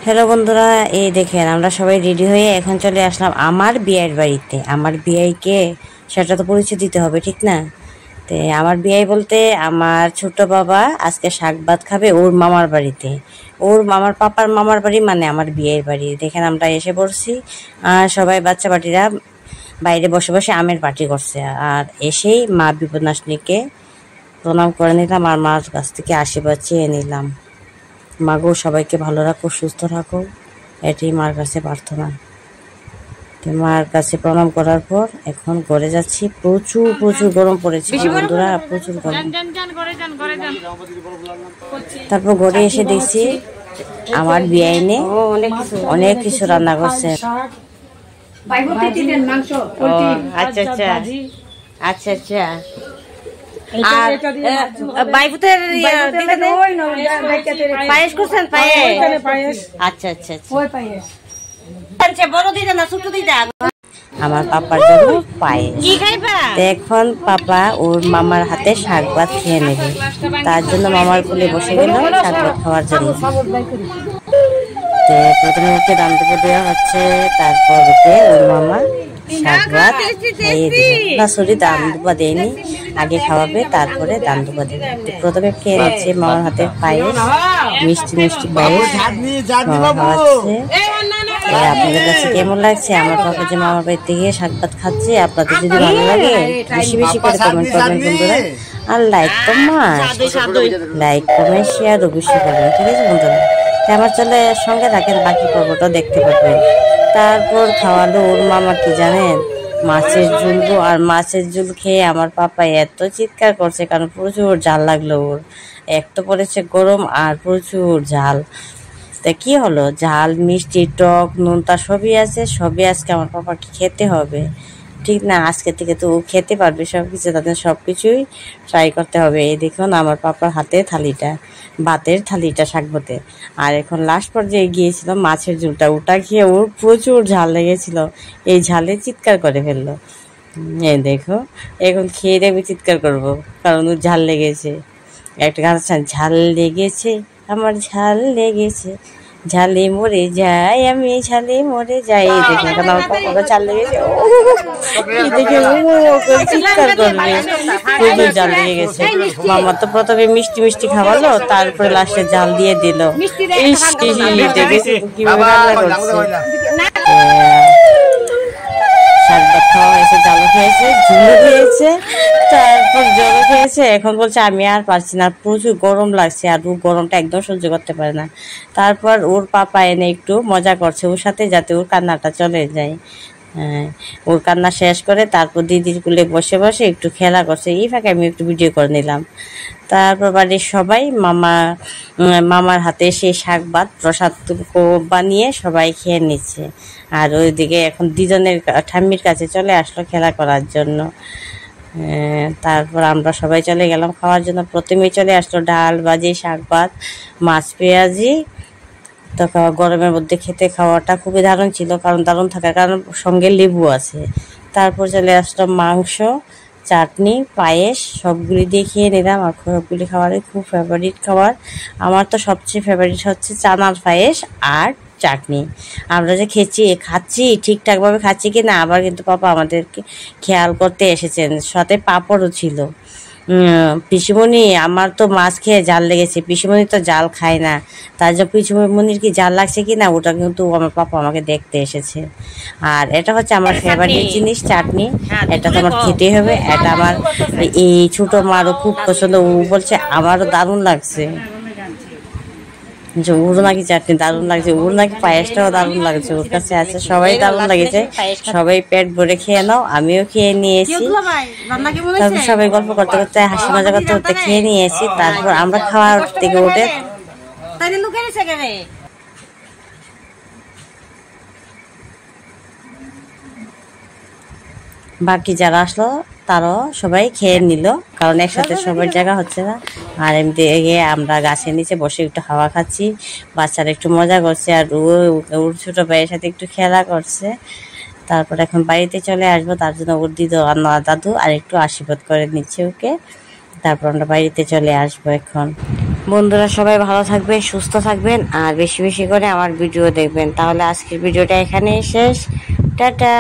Hello বন্ধুরা, এই দেখেন আমরা সবাই রেডি হয়ে এখন চলে আসলাম আমার বিয়ের বাড়িতে। আমার বিয়াইকে সেটা তো পরিচয় দিতে হবে, ঠিক না? তো আমার বিয়াই বলতে আমার ছোট বাবা আজকে শাক ভাত খাবে ওর মামার বাড়িতে। ওর মামার পাপার মামার বাড়ি মানে আমার বিয়ের বাড়ি। দেখেন আমরা এসে পড়ছি, আর সবাই বাচ্চা পাটিরা বাইরে বসে বসে আমের পার্টি করছে। আর এসেই মা বিপদনাশিনীকে প্রণাম করে নিলাম আর মার কাছ থেকে আশীর্বাদ চেয়ে নিলাম। মাগো সবাইকে ভালো রাখো, সুস্থ রাখো, এটাই মার কাছে প্রার্থনা। তো মার কাছে প্রণাম করার পর এখন ঘরে যাচ্ছি। প্রচুর প্রচুর গরম পড়েছে বন্ধুরা, প্রচুর গরম। তারপর ঘরে এসে দেখছি আমার বিয়াইনে অনেক কিছু রান্না করছে। আচ্ছা আচ্ছা আচ্ছা আচ্ছা। আর বাইফুতের পায়েস করছেন? পায়েস, আচ্ছা আচ্ছা আচ্ছা। বড় দিদা না ছোট দিদা? আমার পাপার জন্য পায়েস। এখন পাপা ওর মামার হাতে শাক ভাত খেয়ে নেবে, তার জন্য মামার কোলে বসে গেল শাক ভাত খাওয়ার জন্য। প্রথমে ওকে দাম দেবো দেওয়া হচ্ছে, তারপর ওকে ওর মামা শাক ভাত খাইয়ে দিবে। না সরি, দাম দুপা দেয়নি, আগে খাওয়াবে তারপরে দাম দুপা দেবে। প্রথমে খেয়ে নিচ্ছে মামার হাতের পায়েস, মিষ্টি মিষ্টি পায়েস মামা খাওয়াচ্ছে। আপনাদের কাছে কেমন লাগছে আমার পাপা যে মামার বাড়িতে গিয়ে শাক ভাত খাচ্ছে? আপনাদের যদি ভালো লাগে বেশি বেশি করে কমেন্ট করবেন বন্ধুরা, আর লাইক কমেন্ট শেয়ার অবশ্যই করবেন, ঠিক আছে বন্ধুরা? আমার চলে সঙ্গে থাকেন, বাকি পর্বটাও দেখতে পাবেন। তারপর খাওয়ালো ওর মামা কি জানেন, মাছের ঝুল। আর মাছের ঝুল খেয়ে আমার পাপা এত চিৎকার করছে, কারণ প্রচুর ঝাল লাগলো ওর। এক তো পড়েছে গরম আর প্রচুর ঝাল। তা কি হলো, ঝাল মিষ্টি টক নুন তা সবই আছে, সবই আজকে আমার পাপাকে খেতে হবে, ঠিক না? আজকে থেকে তো ও খেতে পারবে সব কিছু, তাদের সব কিছুই ট্রাই করতে হবে। এই দেখুন আমার পাপার হাতে থালিটা, ভাতের থালিটা শাক ভাতের। আর এখন লাস্ট পর্যায়ে গিয়েছিল মাছের ঝোলটা, ওটা খেয়ে ওর প্রচুর ঝাল লেগেছিল, এই ঝালে চিৎকার করে ফেললো। এই দেখো এখন খেয়ে দেখবে চিৎকার করবো, কারণ ওর ঝাল লেগেছে। একটা গান আছে, ঝাল লেগেছে আমার ঝাল লেগেছে, ঝালে মরে যাই আমি ঝালে মরে যাই। এই দেখে কারণ আমার পাপাটা ঝাল লেগেছে, এই দেখে চিৎকার করবে, প্রচুর ঝাল লেগে গেছে। মামা তো প্রথমে মিষ্টি মিষ্টি খাওয়ালো, তারপরে লাস্টে ঝাল দিয়ে দিল। দেখেছি কিভাবে রান্না করছে। শাক ভাত খাওয়া হয়েছে, ঝালও খেয়েছে, ঝুলও খেয়েছে, তারপর জলও খেয়েছে। এখন বলছে আমি আর পারছি না, প্রচুর গরম লাগছে, আর ও গরমটা একদম সহ্য করতে পারে না। তারপর ওর পাপা এনে একটু মজা করছে ওর সাথে, যাতে ওর কান্নাটা চলে যায়। হ্যাঁ, ওর কান্না শেষ করে তারপর দিদির কুলে বসে বসে একটু খেলা করছে। এই ফাঁকে আমি একটু ভিডিও করে নিলাম। তারপর বাড়ির সবাই মামার হাতে সেই শাক ভাত প্রসাদ বানিয়ে সবাই খেয়ে নিচ্ছে। আর ওইদিকে এখন দুজনের ঠাম্মির কাছে চলে আসলো খেলা করার জন্য। তারপর আমরা সবাই চলে গেলাম খাওয়ার জন্য। প্রথমেই চলে আসলো ডাল ভাজি শাক ভাত মাছ পেঁয়াজি। তো গরমের মধ্যে খেতে খাওয়াটা খুবই দারুণ ছিল, কারণ দারুণ থাকার কারণ সঙ্গে লেবু আছে। তারপর চলে আসলো মাংস, চাটনি, পায়েস, সবগুলি দিয়ে খেয়ে নিলাম। আর সবগুলি খাবারই খুব ফেভারিট খাবার আমার। তো সবচেয়ে ফেভারিট হচ্ছে চানার পায়েস আর চাটনি। আমরা যে খাচ্ছি ঠিকঠাকভাবে খাচ্ছি কি না, আবার কিন্তু পাপা আমাদেরকে খেয়াল করতে এসেছেন, সাথে পাঁপড়ও ছিল। পিসিমণি আমার তো মাছ খেয়ে জাল লেগেছে, পিসিমণি তো জাল খায় না, তার জন্য পিসিমণির কি জাল লাগছে কি না ওটা কিন্তু আমার পাপা আমাকে দেখতে এসেছে। আর এটা হচ্ছে আমার ফেভারিট জিনিস চাটনি, এটা তো আমার খেতে হবে। এটা আমার এই ছোট মারও খুব পছন্দ, ও বলছে আমারও দারুণ লাগছে, ওর নাকি চাটনি দারুণ লাগছে, ওর নাকি পায়েসটাও দারুণ লাগছে ওর কাছে। আছে সবাই দারুণ লাগেছে, সবাই পেট ভরে খেয়ে নাও, আমিও খেয়ে নিয়েছি। তারপর সবাই গল্প করতে করতে হাসি মজা করতে করতে খেয়ে নিয়েছি। তারপর আমরা খাওয়ার থেকে উঠে বাকি যারা আসলো তারাও সবাই খেয়ে নিল, কারণ একসাথে সবার জায়গা হচ্ছে না। আর এমনি গিয়ে আমরা গাছের নিচে বসে একটু হাওয়া খাচ্ছি, বাচ্চারা একটু মজা করছে, আর ওর ছোটো ভাইয়ের সাথে একটু খেলা করছে। তারপর এখন বাড়িতে চলে আসবো, তার জন্য ওর দিদি আর দাদু আর একটু আশীর্বাদ করে নিচ্ছে ওকে। তারপর আমরা বাড়িতে চলে আসবো এখন। বন্ধুরা সবাই ভালো থাকবেন, সুস্থ থাকবেন, আর বেশি বেশি করে আমার ভিডিও দেখবেন। তাহলে আজকের ভিডিওটা এখানেই শেষ। টাটা।